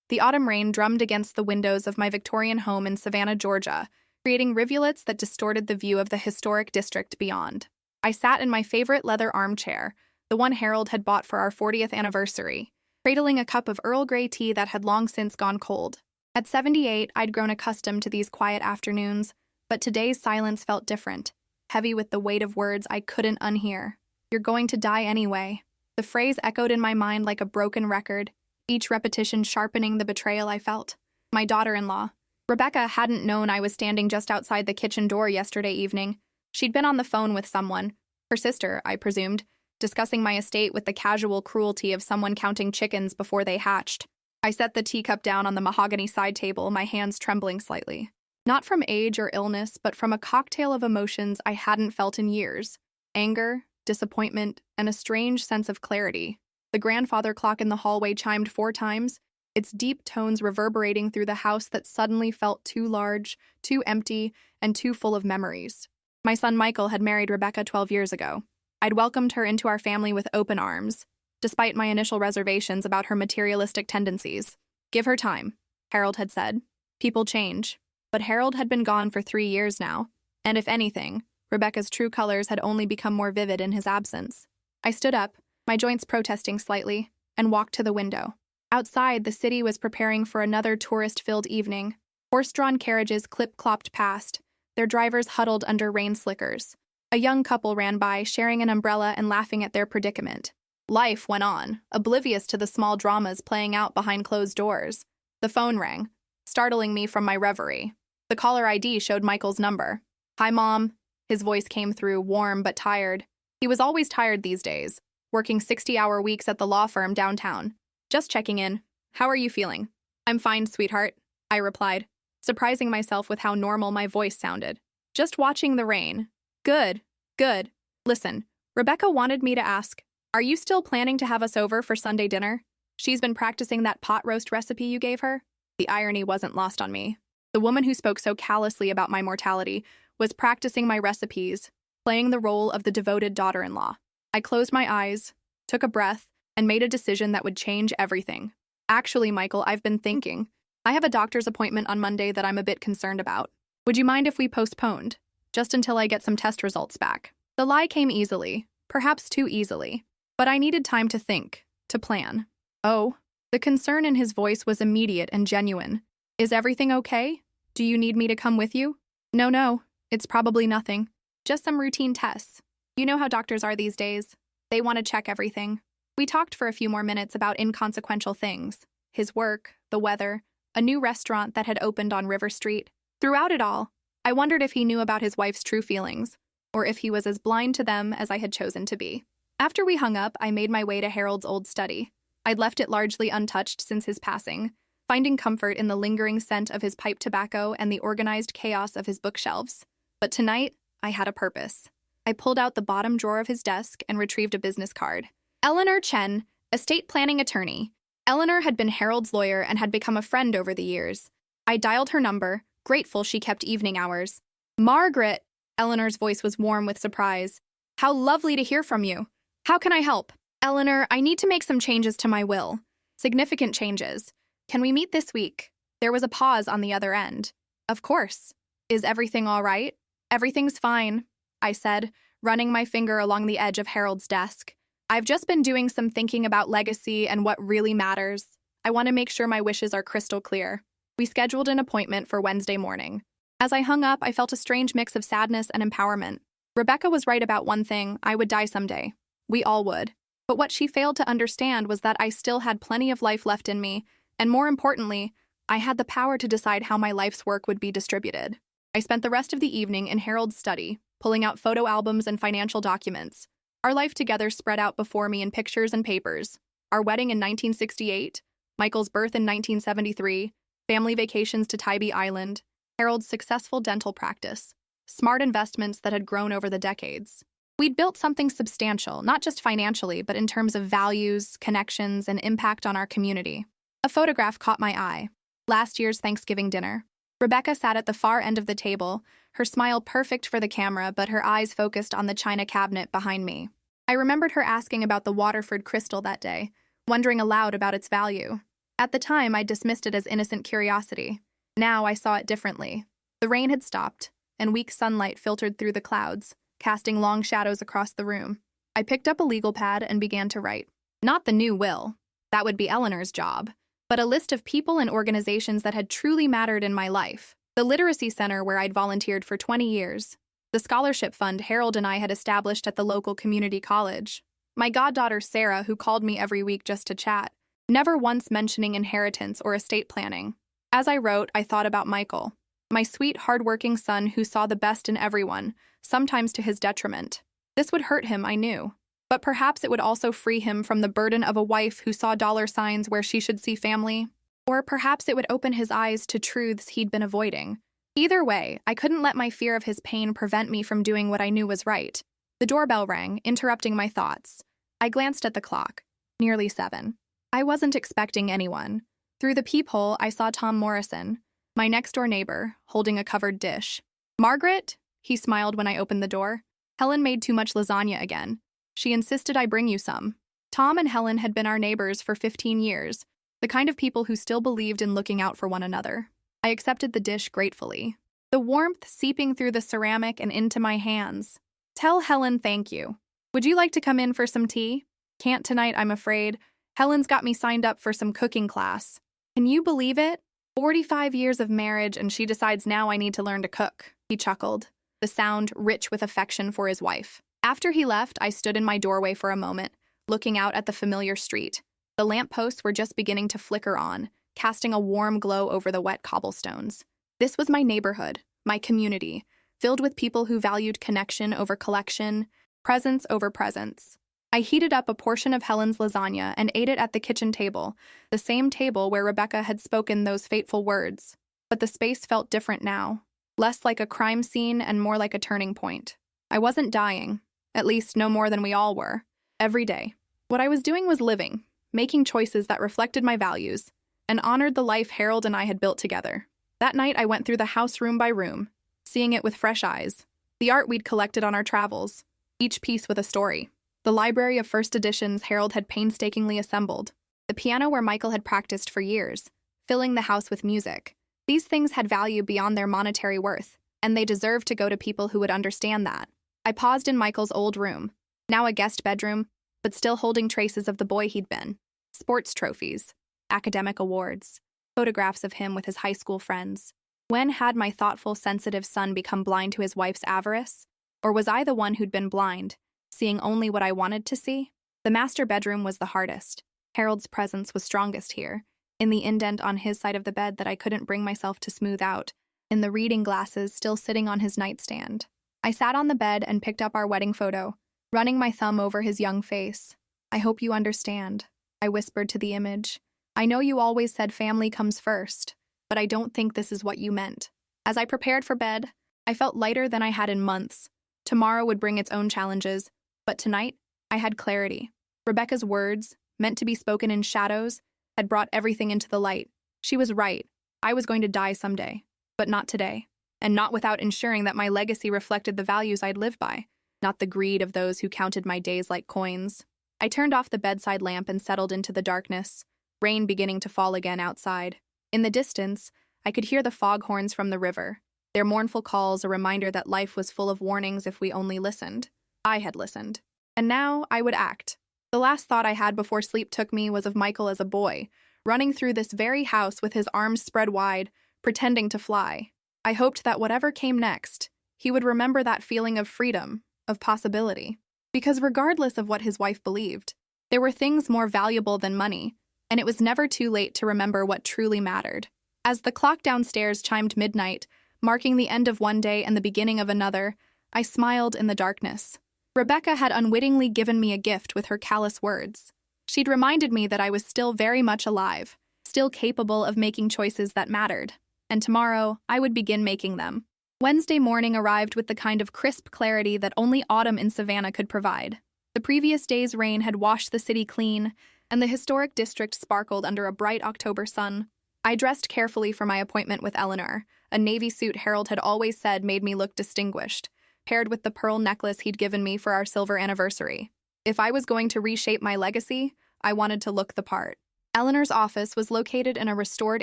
The autumn rain drummed against the windows of my Victorian home in Savannah, Georgia, creating rivulets that distorted the view of the historic district beyond. I sat in my favorite leather armchair, the one Harold had bought for our 40th anniversary, cradling a cup of Earl Grey tea that had long since gone cold. At 78, I'd grown accustomed to these quiet afternoons, but today's silence felt different, heavy with the weight of words I couldn't unhear. "You're going to die anyway." The phrase echoed in my mind like a broken record, each repetition sharpening the betrayal I felt. My daughter-in-law, Rebecca, hadn't known I was standing just outside the kitchen door yesterday evening. She'd been on the phone with someone, her sister, I presumed, discussing my estate with the casual cruelty of someone counting chickens before they hatched. I set the teacup down on the mahogany side table, my hands trembling slightly. Not from age or illness, but from a cocktail of emotions I hadn't felt in years. Anger, disappointment, and a strange sense of clarity. The grandfather clock in the hallway chimed 4 times, its deep tones reverberating through the house that suddenly felt too large, too empty, and too full of memories. My son Michael had married Rebecca 12 years ago. I'd welcomed her into our family with open arms, despite my initial reservations about her materialistic tendencies. "Give her time," Harold had said. "People change." But Harold had been gone for 3 years now, and if anything, Rebecca's true colors had only become more vivid in his absence. I stood up, my joints protesting slightly, and walked to the window. Outside, the city was preparing for another tourist-filled evening. Horse-drawn carriages clip-clopped past, their drivers huddled under rain slickers. A young couple ran by, sharing an umbrella and laughing at their predicament. Life went on, oblivious to the small dramas playing out behind closed doors. The phone rang, startling me from my reverie. The caller ID showed Michael's number. "Hi, Mom." His voice came through, warm but tired. He was always tired these days, working 60-hour weeks at the law firm downtown. "Just checking in. How are you feeling?" "I'm fine, sweetheart," I replied, surprising myself with how normal my voice sounded. "Just watching the rain." "Good, good. Listen, Rebecca wanted me to ask, are you still planning to have us over for Sunday dinner? She's been practicing that pot roast recipe you gave her." The irony wasn't lost on me. The woman who spoke so callously about my mortality was practicing my recipes, playing the role of the devoted daughter-in-law. I closed my eyes, took a breath, and made a decision that would change everything. "Actually, Michael, I've been thinking. I have a doctor's appointment on Monday that I'm a bit concerned about. Would you mind if we postponed? Just until I get some test results back." The lie came easily, perhaps too easily. But I needed time to think, to plan. "Oh." The concern in his voice was immediate and genuine. "Is everything okay? Do you need me to come with you?" No, it's probably nothing. Just some routine tests. You know how doctors are these days. They want to check everything." We talked for a few more minutes about inconsequential things. His work, the weather, a new restaurant that had opened on River Street. Throughout it all, I wondered if he knew about his wife's true feelings, or if he was as blind to them as I had chosen to be. After we hung up, I made my way to Harold's old study. I'd left it largely untouched since his passing, finding comfort in the lingering scent of his pipe tobacco and the organized chaos of his bookshelves. But tonight, I had a purpose. I pulled out the bottom drawer of his desk and retrieved a business card. Eleanor Chen, estate planning attorney. Eleanor had been Harold's lawyer and had become a friend over the years. I dialed her number, grateful she kept evening hours. "Margaret," Eleanor's voice was warm with surprise. "How lovely to hear from you. How can I help?" "Eleanor, I need to make some changes to my will. Significant changes. Can we meet this week?" There was a pause on the other end. "Of course. Is everything all right?" "Everything's fine," I said, running my finger along the edge of Harold's desk. "I've just been doing some thinking about legacy and what really matters. I want to make sure my wishes are crystal clear." We scheduled an appointment for Wednesday morning. As I hung up, I felt a strange mix of sadness and empowerment. Rebecca was right about one thing: I would die someday. We all would. But what she failed to understand was that I still had plenty of life left in me, and more importantly, I had the power to decide how my life's work would be distributed. I spent the rest of the evening in Harold's study, pulling out photo albums and financial documents. Our life together spread out before me in pictures and papers. Our wedding in 1968, Michael's birth in 1973, family vacations to Tybee Island, Harold's successful dental practice, smart investments that had grown over the decades. We'd built something substantial, not just financially, but in terms of values, connections, and impact on our community. A photograph caught my eye. Last year's Thanksgiving dinner. Rebecca sat at the far end of the table, her smile perfect for the camera, but her eyes focused on the china cabinet behind me. I remembered her asking about the Waterford crystal that day, wondering aloud about its value. At the time, I dismissed it as innocent curiosity. Now I saw it differently. The rain had stopped, and weak sunlight filtered through the clouds, casting long shadows across the room. I picked up a legal pad and began to write. Not the new will. That would be Eleanor's job. But a list of people and organizations that had truly mattered in my life. The Literacy Center where I'd volunteered for 20 years. The scholarship fund Harold and I had established at the local community college. My goddaughter Sarah, who called me every week just to chat, never once mentioning inheritance or estate planning. As I wrote, I thought about Michael, my sweet, hard-working son who saw the best in everyone, sometimes to his detriment. This would hurt him, I knew. But perhaps it would also free him from the burden of a wife who saw dollar signs where she should see family. Or perhaps it would open his eyes to truths he'd been avoiding. Either way, I couldn't let my fear of his pain prevent me from doing what I knew was right. The doorbell rang, interrupting my thoughts. I glanced at the clock. Nearly 7. I wasn't expecting anyone. Through the peephole, I saw Tom Morrison, my next-door neighbor, holding a covered dish. "Margaret?" He smiled when I opened the door. "Helen made too much lasagna again. She insisted I bring you some." Tom and Helen had been our neighbors for 15 years, the kind of people who still believed in looking out for one another. I accepted the dish gratefully, the warmth seeping through the ceramic and into my hands. "Tell Helen thank you. Would you like to come in for some tea?" "Can't tonight, I'm afraid. Helen's got me signed up for some cooking class." Can you believe it? 45 years of marriage and she decides now I need to learn to cook. He chuckled, the sound rich with affection for his wife. After he left, I stood in my doorway for a moment, looking out at the familiar street. The lampposts were just beginning to flicker on, casting a warm glow over the wet cobblestones. This was my neighborhood, my community, filled with people who valued connection over collection, presence over presence. I heated up a portion of Helen's lasagna and ate it at the kitchen table, the same table where Rebecca had spoken those fateful words. But the space felt different now, less like a crime scene and more like a turning point. I wasn't dying, at least no more than we all were, every day. What I was doing was living, making choices that reflected my values, and honored the life Harold and I had built together. That night I went through the house room by room, seeing it with fresh eyes. The art we'd collected on our travels, each piece with a story. The library of first editions Harold had painstakingly assembled. The piano where Michael had practiced for years, filling the house with music. These things had value beyond their monetary worth, and they deserved to go to people who would understand that. I paused in Michael's old room, now a guest bedroom, but still holding traces of the boy he'd been. Sports trophies, academic awards, photographs of him with his high school friends. When had my thoughtful, sensitive son become blind to his wife's avarice? Or was I the one who'd been blind, seeing only what I wanted to see? The master bedroom was the hardest. Harold's presence was strongest here, in the indent on his side of the bed that I couldn't bring myself to smooth out, in the reading glasses still sitting on his nightstand. I sat on the bed and picked up our wedding photo, running my thumb over his young face. "I hope you understand," I whispered to the image. "I know you always said family comes first, but I don't think this is what you meant." As I prepared for bed, I felt lighter than I had in months. Tomorrow would bring its own challenges, but tonight, I had clarity. Rebecca's words, meant to be spoken in shadows, had brought everything into the light. She was right. I was going to die someday, but not today, and not without ensuring that my legacy reflected the values I'd lived by, not the greed of those who counted my days like coins. I turned off the bedside lamp and settled into the darkness, rain beginning to fall again outside. In the distance, I could hear the foghorns from the river, their mournful calls a reminder that life was full of warnings if we only listened. I had listened. And now I would act. The last thought I had before sleep took me was of Michael as a boy, running through this very house with his arms spread wide, pretending to fly. I hoped that whatever came next, he would remember that feeling of freedom, of possibility. Because regardless of what his wife believed, there were things more valuable than money, and it was never too late to remember what truly mattered. As the clock downstairs chimed midnight, marking the end of one day and the beginning of another, I smiled in the darkness. Rebecca had unwittingly given me a gift with her callous words. She'd reminded me that I was still very much alive, still capable of making choices that mattered, and tomorrow I would begin making them. Wednesday morning arrived with the kind of crisp clarity that only autumn in Savannah could provide. The previous day's rain had washed the city clean, and the historic district sparkled under a bright October sun. I dressed carefully for my appointment with Eleanor, a navy suit Harold had always said made me look distinguished, paired with the pearl necklace he'd given me for our silver anniversary. If I was going to reshape my legacy, I wanted to look the part. Eleanor's office was located in a restored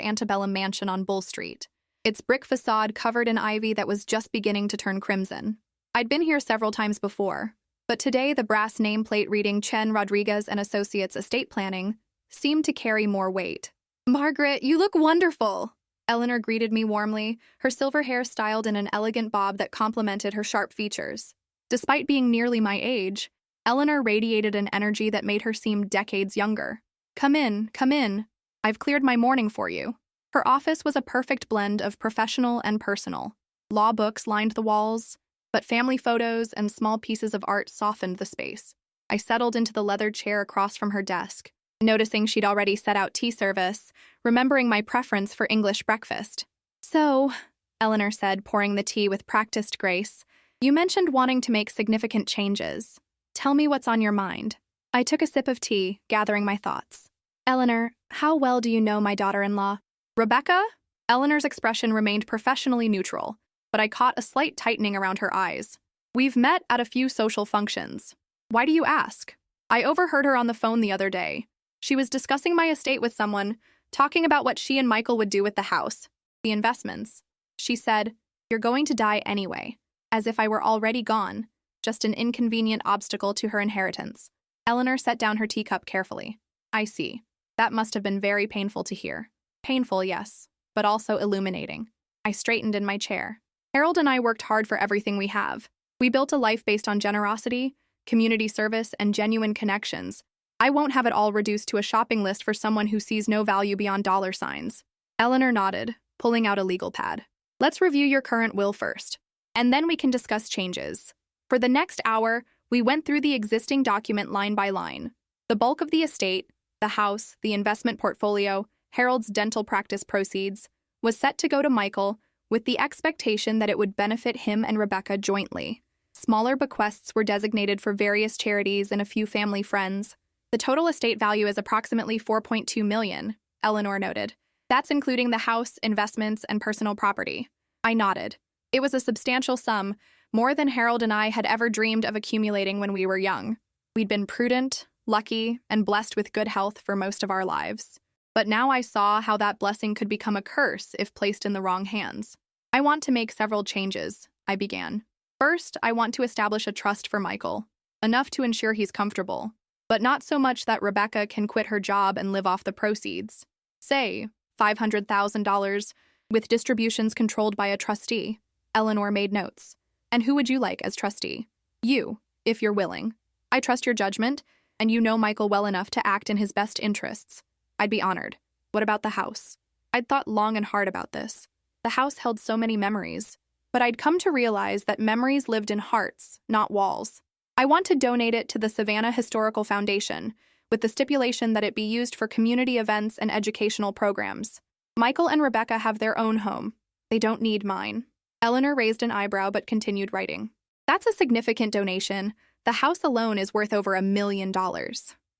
antebellum mansion on Bull Street, its brick facade covered in ivy that was just beginning to turn crimson. I'd been here several times before, but today the brass nameplate reading Chen Rodriguez and Associates Estate Planning seemed to carry more weight. "Margaret, you look wonderful!" Eleanor greeted me warmly, her silver hair styled in an elegant bob that complemented her sharp features. Despite being nearly my age, Eleanor radiated an energy that made her seem decades younger. Come in, come in. I've cleared my morning for you." Her office was a perfect blend of professional and personal. Law books lined the walls, but family photos and small pieces of art softened the space. I settled into the leather chair across from her desk, noticing she'd already set out tea service, remembering my preference for English breakfast. "So," Eleanor said, pouring the tea with practiced grace, "you mentioned wanting to make significant changes. Tell me what's on your mind." I took a sip of tea, gathering my thoughts. "Eleanor, how well do you know my daughter-in-law?" "Rebecca?" Eleanor's expression remained professionally neutral, but I caught a slight tightening around her eyes. "We've met at a few social functions. Why do you ask?" "I overheard her on the phone the other day. She was discussing my estate with someone, talking about what she and Michael would do with the house, the investments. She said, 'You're going to die anyway,' as if I were already gone, just an inconvenient obstacle to her inheritance." Eleanor set down her teacup carefully. "I see. That must have been very painful to hear." "Painful, yes, but also illuminating." I straightened in my chair. "Harold and I worked hard for everything we have. We built a life based on generosity, community service, and genuine connections. I won't have it all reduced to a shopping list for someone who sees no value beyond dollar signs." Eleanor nodded, pulling out a legal pad. "Let's review your current will first, and then we can discuss changes." For the next hour, we went through the existing document line by line. The bulk of the estate, the house, the investment portfolio, Harold's dental practice proceeds, was set to go to Michael with the expectation that it would benefit him and Rebecca jointly. Smaller bequests were designated for various charities and a few family friends. The total estate value is approximately $4.2 million, Eleanor noted. That's including the house, investments, and personal property. I nodded. It was a substantial sum, more than Harold and I had ever dreamed of accumulating when we were young. We'd been prudent, lucky, and blessed with good health for most of our lives. But now I saw how that blessing could become a curse if placed in the wrong hands. "I want to make several changes," I began. "First, I want to establish a trust for Michael, enough to ensure he's comfortable, but not so much that Rebecca can quit her job and live off the proceeds. Say, $500,000, with distributions controlled by a trustee." Eleanor made notes. "And who would you like as trustee?" "You, if you're willing. I trust your judgment, and you know Michael well enough to act in his best interests. I'd be honored." "What about the house?" I'd thought long and hard about this. The house held so many memories, but I'd come to realize that memories lived in hearts, not walls. "I want to donate it to the Savannah Historical Foundation, with the stipulation that it be used for community events and educational programs. Michael and Rebecca have their own home. They don't need mine." Eleanor raised an eyebrow but continued writing. "That's a significant donation. The house alone is worth over $1 million.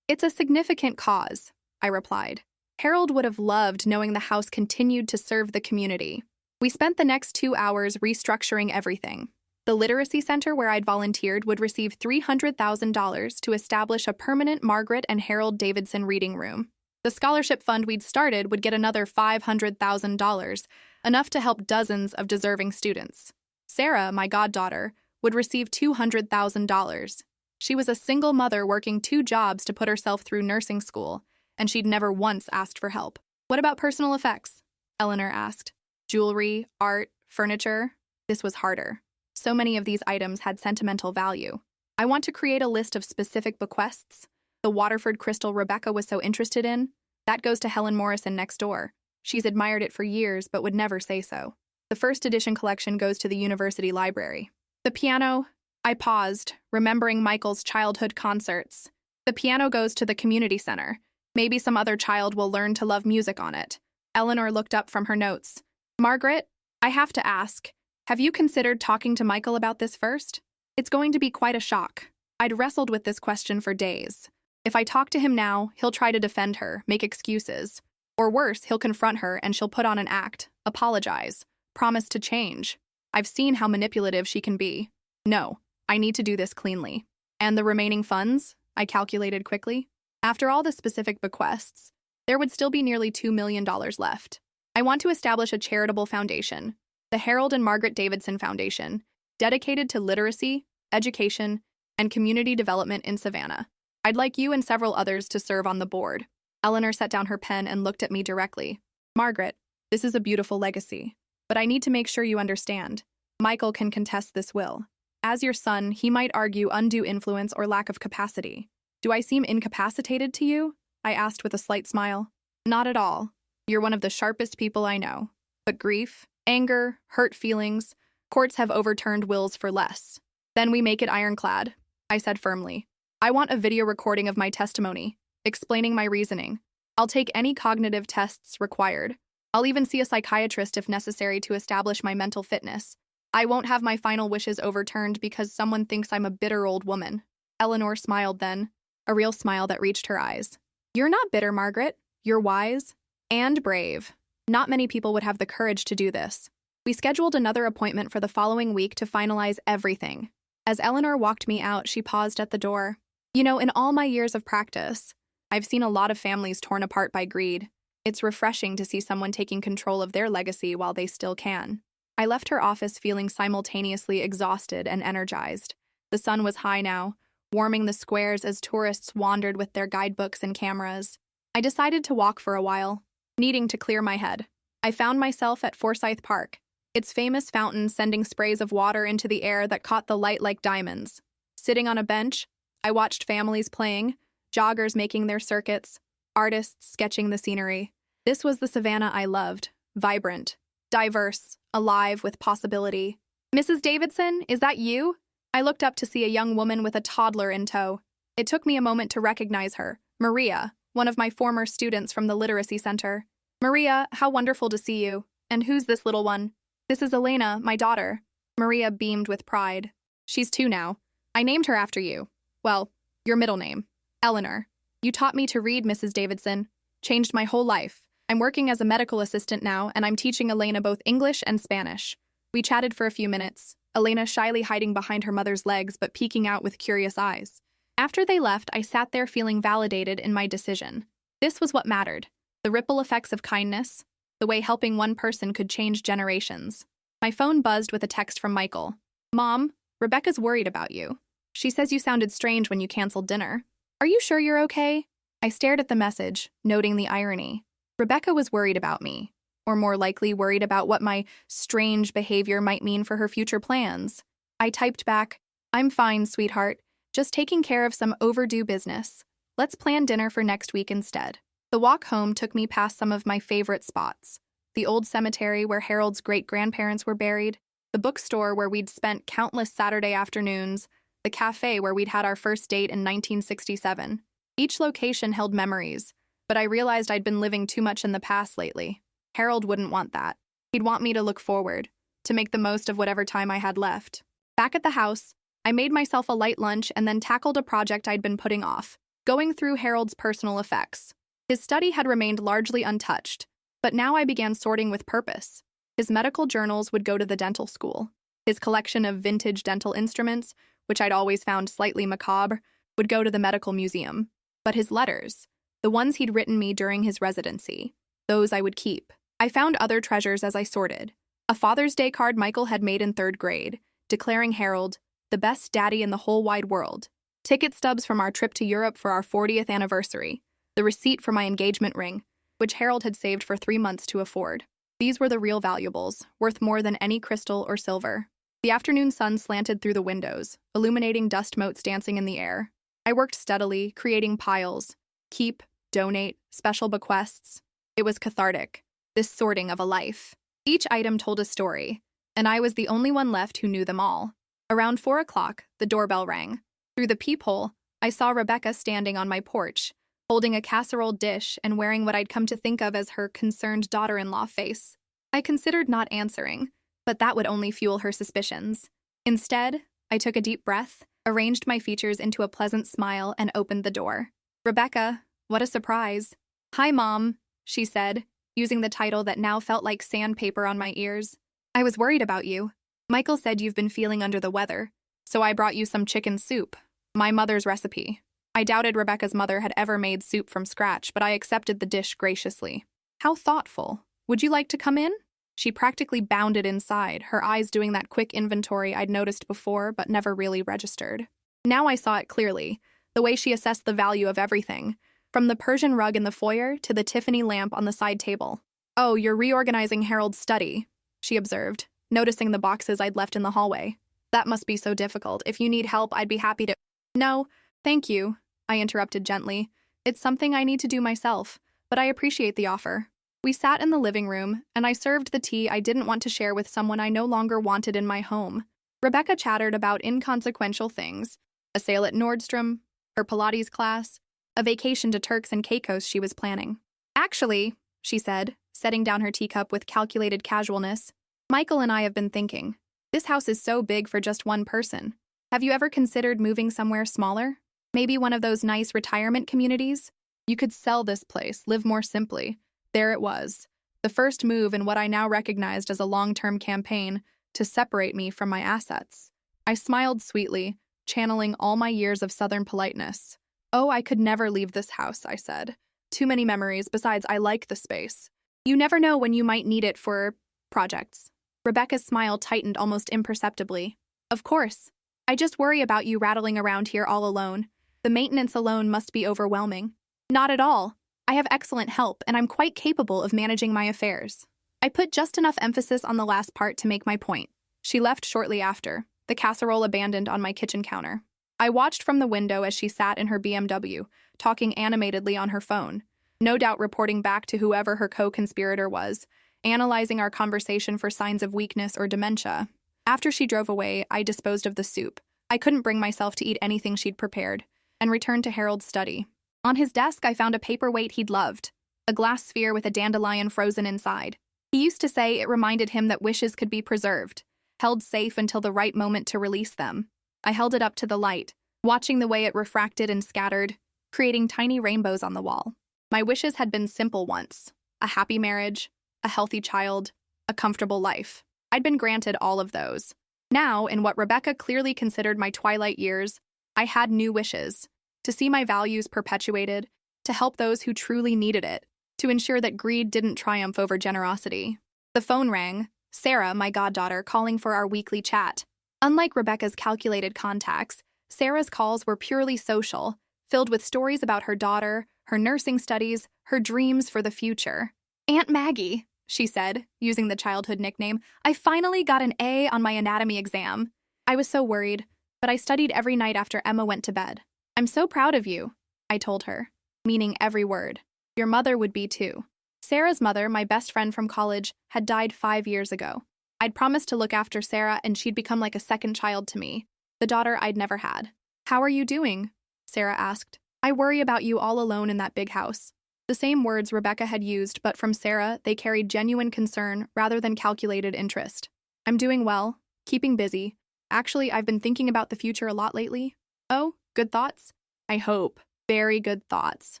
It's a significant cause," I replied. Harold would have loved knowing the house continued to serve the community. We spent the next 2 hours restructuring everything. The literacy center where I'd volunteered would receive $300,000 to establish a permanent Margaret and Harold Davidson reading room. The scholarship fund we'd started would get another $500,000, enough to help dozens of deserving students. Sarah, my goddaughter, would receive $200,000. She was a single mother working 2 jobs to put herself through nursing school, and she'd never once asked for help. "What about personal effects?" Eleanor asked. "Jewelry, art, furniture?" This was harder. So many of these items had sentimental value. "I want to create a list of specific bequests. The Waterford crystal Rebecca was so interested in, that goes to Helen Morrison next door. She's admired it for years but would never say so. The first edition collection goes to the university library. The piano," I paused, remembering Michael's childhood concerts. "The piano goes to the community center. Maybe some other child will learn to love music on it." Eleanor looked up from her notes. "Margaret, I have to ask, have you considered talking to Michael about this first? It's going to be quite a shock." I'd wrestled with this question for days. If I talk to him now, he'll try to defend her, make excuses. Or worse, he'll confront her and she'll put on an act, apologize, promise to change. I've seen how manipulative she can be. No, I need to do this cleanly. "And the remaining funds?" I calculated quickly. After all the specific bequests, there would still be nearly $2 million left. I want to establish a charitable foundation, the Harold and Margaret Davidson Foundation, dedicated to literacy, education, and community development in Savannah. I'd like you and several others to serve on the board. Eleanor set down her pen and looked at me directly. Margaret, this is a beautiful legacy, but I need to make sure you understand. Michael can contest this will. As your son, he might argue undue influence or lack of capacity. Do I seem incapacitated to you? I asked with a slight smile. Not at all. You're one of the sharpest people I know. But grief, anger, hurt feelings, courts have overturned wills for less. Then we make it ironclad, I said firmly. I want a video recording of my testimony, explaining my reasoning. I'll take any cognitive tests required. I'll even see a psychiatrist if necessary to establish my mental fitness. I won't have my final wishes overturned because someone thinks I'm a bitter old woman. Eleanor smiled then, a real smile that reached her eyes. You're not bitter, Margaret. You're wise and brave. Not many people would have the courage to do this. We scheduled another appointment for the following week to finalize everything. As Eleanor walked me out, she paused at the door. You know, in all my years of practice, I've seen a lot of families torn apart by greed. It's refreshing to see someone taking control of their legacy while they still can. I left her office feeling simultaneously exhausted and energized. The sun was high now, warming the squares as tourists wandered with their guidebooks and cameras. I decided to walk for a while, needing to clear my head. I found myself at Forsyth Park, its famous fountain sending sprays of water into the air that caught the light like diamonds. Sitting on a bench, I watched families playing, joggers making their circuits, artists sketching the scenery. This was the Savannah I loved, vibrant, diverse, alive with possibility. Mrs. Davidson, is that you? I looked up to see a young woman with a toddler in tow. It took me a moment to recognize her, Maria, one of my former students from the Literacy Center. Maria, how wonderful to see you. And who's this little one? This is Elena, my daughter. Maria beamed with pride. She's 2 now. I named her after you. Well, your middle name. Eleanor. You taught me to read, Mrs. Davidson. Changed my whole life. I'm working as a medical assistant now, and I'm teaching Elena both English and Spanish. We chatted for a few minutes, Elena shyly hiding behind her mother's legs but peeking out with curious eyes. After they left, I sat there feeling validated in my decision. This was what mattered. The ripple effects of kindness, the way helping one person could change generations. My phone buzzed with a text from Michael. Mom, Rebecca's worried about you. She says you sounded strange when you canceled dinner. Are you sure you're okay? I stared at the message, noting the irony. Rebecca was worried about me, or more likely worried about what my strange behavior might mean for her future plans. I typed back, I'm fine, sweetheart, just taking care of some overdue business. Let's plan dinner for next week instead. The walk home took me past some of my favorite spots. The old cemetery where Harold's great-grandparents were buried, the bookstore where we'd spent countless Saturday afternoons, the cafe where we'd had our first date in 1967. Each location held memories, but I realized I'd been living too much in the past lately. Harold wouldn't want that. He'd want me to look forward, to make the most of whatever time I had left. Back at the house, I made myself a light lunch and then tackled a project I'd been putting off, going through Harold's personal effects. His study had remained largely untouched, but now I began sorting with purpose. His medical journals would go to the dental school. His collection of vintage dental instruments, which I'd always found slightly macabre, would go to the medical museum. But his letters, the ones he'd written me during his residency, those I would keep. I found other treasures as I sorted. A Father's Day card Michael had made in 3rd grade, declaring Harold the best daddy in the whole wide world. Ticket stubs from our trip to Europe for our 40th anniversary. The receipt for my engagement ring, which Harold had saved for 3 months to afford. These were the real valuables, worth more than any crystal or silver. The afternoon sun slanted through the windows, illuminating dust motes dancing in the air. I worked steadily, creating piles. Keep, donate, special bequests. It was cathartic, this sorting of a life. Each item told a story, and I was the only one left who knew them all. Around 4 o'clock, the doorbell rang. Through the peephole, I saw Rebecca standing on my porch, holding a casserole dish and wearing what I'd come to think of as her concerned daughter-in-law face. I considered not answering, but that would only fuel her suspicions. Instead, I took a deep breath, arranged my features into a pleasant smile, and opened the door. Rebecca, what a surprise. Hi, Mom, she said, using the title that now felt like sandpaper on my ears. I was worried about you. Michael said you've been feeling under the weather, so I brought you some chicken soup, my mother's recipe. I doubted Rebecca's mother had ever made soup from scratch, but I accepted the dish graciously. How thoughtful. Would you like to come in? She practically bounded inside, her eyes doing that quick inventory I'd noticed before but never really registered. Now I saw it clearly, the way she assessed the value of everything, from the Persian rug in the foyer to the Tiffany lamp on the side table. "Oh, you're reorganizing Harold's study," she observed, noticing the boxes I'd left in the hallway. "That must be so difficult. If you need help, I'd be happy to—" "No, thank you," I interrupted gently. "It's something I need to do myself, but I appreciate the offer." We sat in the living room, and I served the tea I didn't want to share with someone I no longer wanted in my home. Rebecca chattered about inconsequential things: a sale at Nordstrom, her Pilates class, a vacation to Turks and Caicos she was planning. "Actually," she said, setting down her teacup with calculated casualness, "Michael and I have been thinking. This house is so big for just one person. Have you ever considered moving somewhere smaller? Maybe one of those nice retirement communities? You could sell this place, live more simply." There it was, the first move in what I now recognized as a long-term campaign to separate me from my assets. I smiled sweetly, channeling all my years of Southern politeness. "Oh, I could never leave this house," I said. "Too many memories, besides I like the space. You never know when you might need it for projects." Rebecca's smile tightened almost imperceptibly. "Of course. I just worry about you rattling around here all alone. The maintenance alone must be overwhelming." "Not at all. I have excellent help, and I'm quite capable of managing my affairs." I put just enough emphasis on the last part to make my point. She left shortly after, the casserole abandoned on my kitchen counter. I watched from the window as she sat in her BMW, talking animatedly on her phone, no doubt reporting back to whoever her co-conspirator was, analyzing our conversation for signs of weakness or dementia. After she drove away, I disposed of the soup. I couldn't bring myself to eat anything she'd prepared, and returned to Harold's study. On his desk, I found a paperweight he'd loved, a glass sphere with a dandelion frozen inside. He used to say it reminded him that wishes could be preserved, held safe until the right moment to release them. I held it up to the light, watching the way it refracted and scattered, creating tiny rainbows on the wall. My wishes had been simple once: a happy marriage, a healthy child, a comfortable life. I'd been granted all of those. Now, in what Rebecca clearly considered my twilight years, I had new wishes: to see my values perpetuated, to help those who truly needed it, to ensure that greed didn't triumph over generosity. The phone rang, Sarah, my goddaughter, calling for our weekly chat. Unlike Rebecca's calculated contacts, Sarah's calls were purely social, filled with stories about her daughter, her nursing studies, her dreams for the future. "Aunt Maggie," she said, using the childhood nickname, "I finally got an A on my anatomy exam." I was so worried, but I studied every night after Emma went to bed. "I'm so proud of you," I told her, meaning every word. "Your mother would be too." Sarah's mother, my best friend from college, had died 5 years ago. I'd promised to look after Sarah, and she'd become like a second child to me, the daughter I'd never had. "How are you doing?" Sarah asked. "I worry about you all alone in that big house." The same words Rebecca had used, but from Sarah, they carried genuine concern rather than calculated interest. "I'm doing well, keeping busy. Actually, I've been thinking about the future a lot lately." "Oh, good thoughts?" "I hope. Very good thoughts,"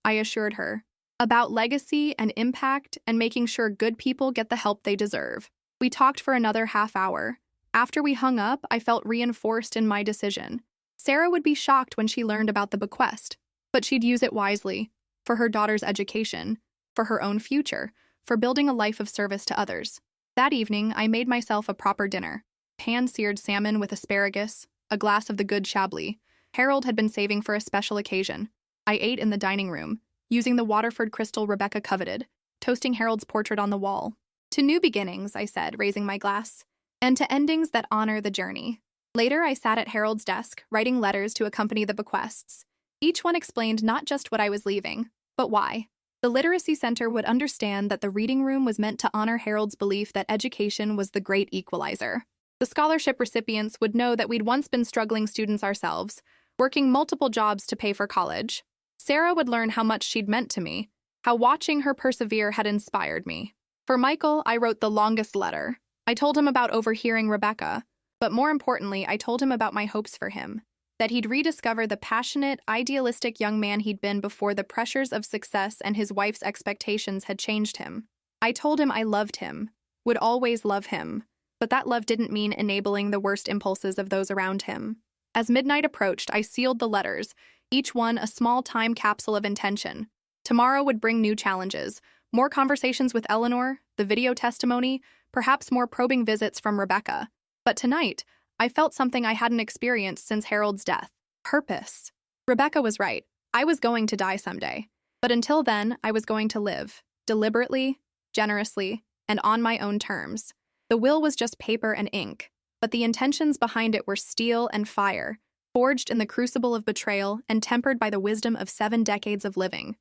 I assured her. "About legacy and impact and making sure good people get the help they deserve." We talked for another half hour. After we hung up, I felt reinforced in my decision. Sarah would be shocked when she learned about the bequest, but she'd use it wisely, for her daughter's education, for her own future, for building a life of service to others. That evening, I made myself a proper dinner: pan-seared salmon with asparagus, a glass of the good Chablis. Harold had been saving for a special occasion. I ate in the dining room, using the Waterford crystal Rebecca coveted, toasting Harold's portrait on the wall. "To new beginnings," I said, raising my glass, "and to endings that honor the journey." Later, I sat at Harold's desk, writing letters to accompany the bequests. Each one explained not just what I was leaving, but why. The Literacy Center would understand that the reading room was meant to honor Harold's belief that education was the great equalizer. The scholarship recipients would know that we'd once been struggling students ourselves, working multiple jobs to pay for college. Sarah would learn how much she'd meant to me, how watching her persevere had inspired me. For Michael, I wrote the longest letter. I told him about overhearing Rebecca, but more importantly, I told him about my hopes for him, that he'd rediscover the passionate, idealistic young man he'd been before the pressures of success and his wife's expectations had changed him. I told him I loved him, would always love him, but that love didn't mean enabling the worst impulses of those around him. As midnight approached, I sealed the letters, each one a small time capsule of intention. Tomorrow would bring new challenges, more conversations with Eleanor, the video testimony, perhaps more probing visits from Rebecca. But tonight, I felt something I hadn't experienced since Harold's death. Purpose. Rebecca was right. I was going to die someday. But until then, I was going to live, deliberately, generously, and on my own terms. The will was just paper and ink, but the intentions behind it were steel and fire, forged in the crucible of betrayal and tempered by the wisdom of 7 decades of living.